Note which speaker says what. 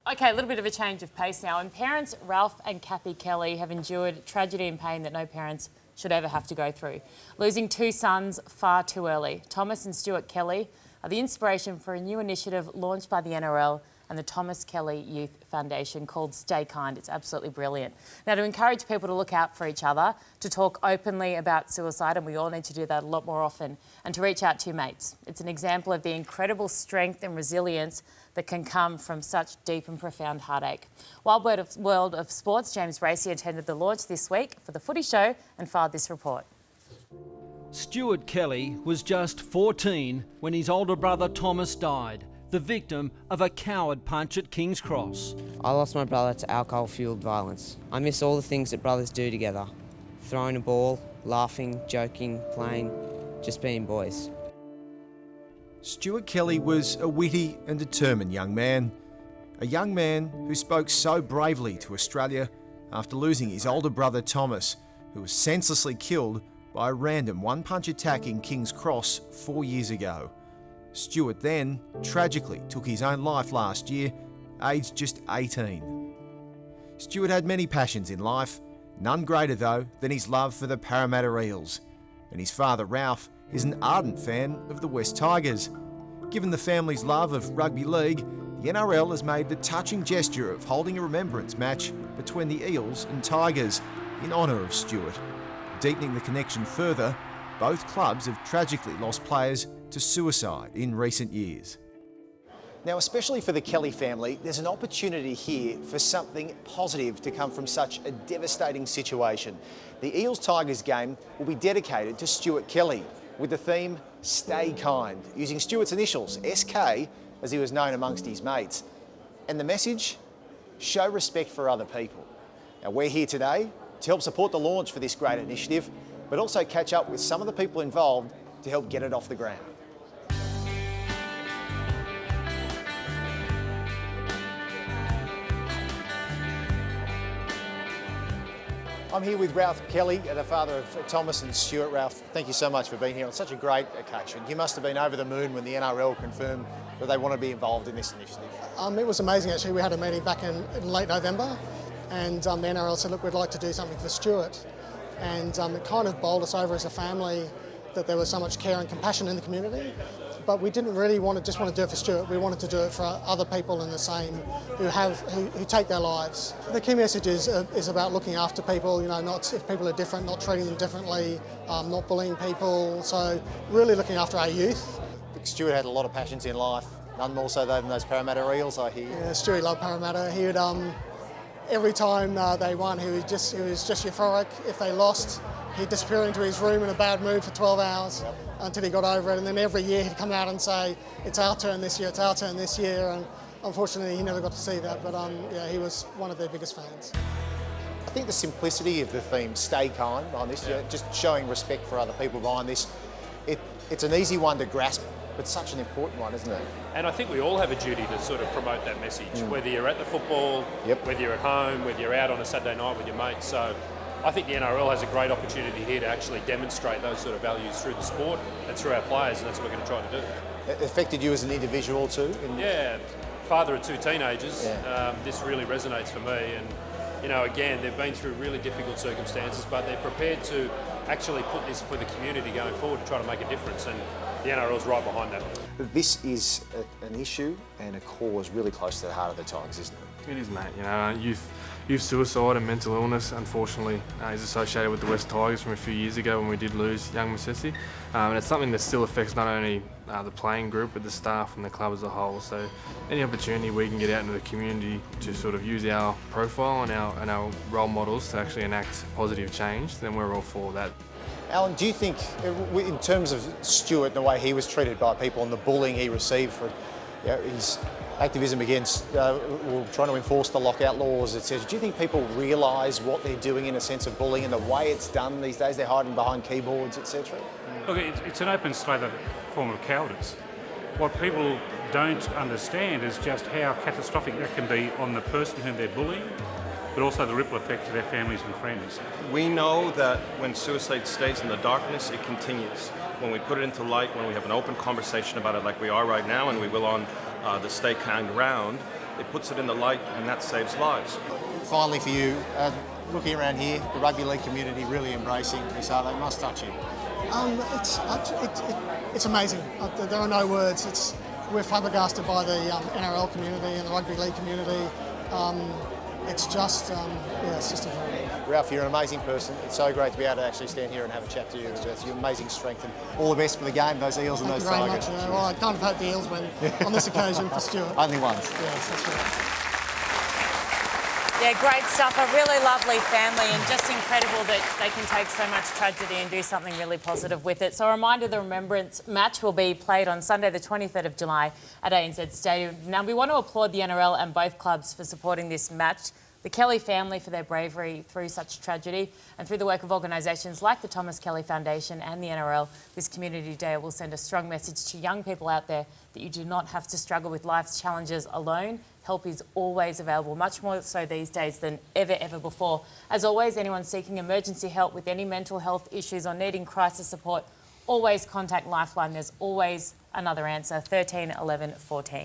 Speaker 1: Okay, a little bit of a change of pace now. And parents Ralph and Kathy Kelly have endured tragedy and pain that no parents should ever have to go through. Losing two sons far too early. Thomas and Stuart Kelly are the inspiration for a new initiative launched by the NRL and the Thomas Kelly Youth Foundation called Stay Kind. It's absolutely brilliant. Now, to encourage people to look out for each other, to talk openly about suicide, and we all need to do that a lot more often, and to reach out to your mates. It's an example of the incredible strength and resilience that can come from such deep and profound heartache. World of Sports, James Bracey attended the launch this week for The Footy Show and filed this report.
Speaker 2: Stuart Kelly was just 14 when his older brother Thomas died, the victim of a coward punch at King's Cross.
Speaker 3: I lost my brother to alcohol-fuelled violence. I miss all the things that brothers do together. Throwing a ball, laughing, joking, playing, just being boys.
Speaker 4: Stuart Kelly was a witty and determined young man. A young man who spoke so bravely to Australia after losing his older brother Thomas, who was senselessly killed by a random one-punch attack in King's Cross 4 years ago. Stuart then, tragically, took his own life last year, aged just 18. Stuart had many passions in life, none greater though than his love for the Parramatta Eels. And his father Ralph is an ardent fan of the West Tigers. Given the family's love of rugby league, the NRL has made the touching gesture of holding a remembrance match between the Eels and Tigers in honour of Stuart. Deepening the connection further, both clubs have tragically lost players to suicide in recent years.
Speaker 5: Now, especially for the Kelly family, there's an opportunity here for something positive to come from such a devastating situation. The Eels-Tigers game will be dedicated to Stuart Kelly with the theme Stay Kind, using Stuart's initials, SK, as he was known amongst his mates. And the message? Show respect for other people. Now, we're here today to help support the launch for this great initiative, but also catch up with some of the people involved to help get it off the ground. I'm here with Ralph Kelly, the father of Thomas and Stuart. Ralph, thank you so much for being here on such a great occasion. You must have been over the moon when the NRL confirmed that they want to be involved in this initiative.
Speaker 6: It was amazing actually. We had a meeting back in late November and the NRL said, look, we'd like to do something for Stuart. And it kind of bowled us over as a family that there was so much care and compassion in the community. But we didn't really just want to do it for Stuart. We wanted to do it for other people in the same who take their lives. The key message is about looking after people. You know, not if people are different, not treating them differently, not bullying people. So really looking after our youth.
Speaker 5: Stuart had a lot of passions in life, none more so than those Parramatta Eels, I hear.
Speaker 6: Yeah, Stuart loved Parramatta. He would every time they won, he was just euphoric. If they lost, he'd disappear into his room in a bad mood for 12 hours. Yep. Until he got over it, and then every year he'd come out and say, it's our turn this year, it's our turn this year, and unfortunately he never got to see that, but yeah, he was one of their biggest fans.
Speaker 5: I think the simplicity of the theme, Stay Kind, behind this, just showing respect for other people behind this, it's an easy one to grasp, but such an important one, isn't it?
Speaker 7: And I think we all have a duty to sort of promote that message, whether you're at the football, whether you're at home, whether you're out on a Saturday night with your mates. So I think the NRL has a great opportunity here to actually demonstrate those sort of values through the sport and through our players, and that's what we're going to try to do.
Speaker 5: It affected you as an individual too?
Speaker 7: Yeah, father of two teenagers, this really resonates for me. And, you know, again, they've been through really difficult circumstances, but they're prepared to actually put this for the community going forward to try to make a difference, and the NRL's right behind that.
Speaker 5: This is an issue and a cause really close to the heart of the Tigers, isn't it?
Speaker 8: It is, mate. You know, youth suicide and mental illness, unfortunately, is associated with the West Tigers from a few years ago when we did lose young Masesi. And it's something that still affects not only the playing group, but the staff and the club as a whole. So any opportunity we can get out into the community to sort of use our profile and our role models to actually enact positive change, then we're all for that.
Speaker 5: Alan, do you think, in terms of Stuart and the way he was treated by people and the bullying he received for his activism against trying to enforce the lockout laws, etc. Do you think people realise what they're doing in a sense of bullying and the way it's done these days? They're hiding behind keyboards, etc.
Speaker 9: Look, it's an open slated form of cowardice. What people don't understand is just how catastrophic that can be on the person whom they're bullying, but also the ripple effect to their families and friends.
Speaker 10: We know that when suicide stays in the darkness, it continues. When we put it into light, when we have an open conversation about it like we are right now, and we will on the Stay Kind round, it puts it in the light, and that saves lives.
Speaker 5: Finally for you, looking around here, the rugby league community really embracing this, they must touch you.
Speaker 6: It's amazing. There are no words. We're flabbergasted by the NRL community and the rugby league community. It's just incredible.
Speaker 5: Ralph, you're an amazing person. It's so great to be able to actually stand here and have a chat to you. It's your amazing strength, and all the best for the game, those Eels and
Speaker 6: Thank
Speaker 5: those
Speaker 6: you very
Speaker 5: Tigers.
Speaker 6: much. Well, I can't have hoped the Eels win on this occasion for Stuart.
Speaker 5: Only once.
Speaker 6: Yes, that's right.
Speaker 1: Yeah, great stuff. A really lovely family, and just incredible that they can take so much tragedy and do something really positive with it. So a reminder, the Remembrance match will be played on Sunday the 23rd of July at ANZ Stadium. Now, we want to applaud the NRL and both clubs for supporting this match, the Kelly family for their bravery through such tragedy, and through the work of organisations like the Thomas Kelly Foundation and the NRL. This Community Day will send a strong message to young people out there that you do not have to struggle with life's challenges alone. Help is always available, much more so these days than ever before. As always, anyone seeking emergency help with any mental health issues or needing crisis support, always contact Lifeline. There's always another answer, 13 11 14.